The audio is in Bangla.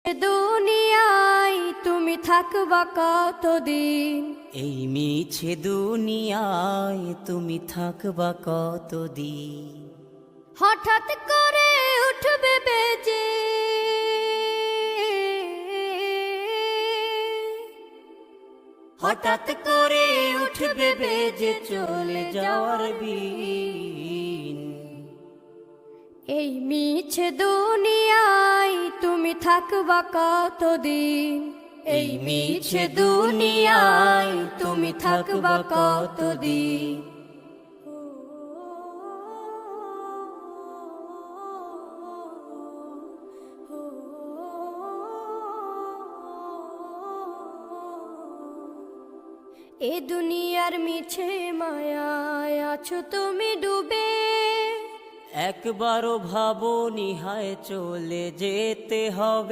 দুনিয়ায় তুমি থাকবা কতদিন? এই মিছে দুনিয়ায় তুমি থাকবা কতদিন? হঠাৎ করে উঠবে বেজে, হঠাৎ করে উঠবে বেজে চলে যাওয়ার বিন। এই মিছে দুনিয়ায় তুমি থাকবা কতদিন? এই মিছে দুনিয়ায় তুমি থাকবা কতদিন? এ দুনিয়ার মিছে মায়ায় আছো তুমি ডুবে, একবারও ভাবো নিহায় চলে যেতে হবে।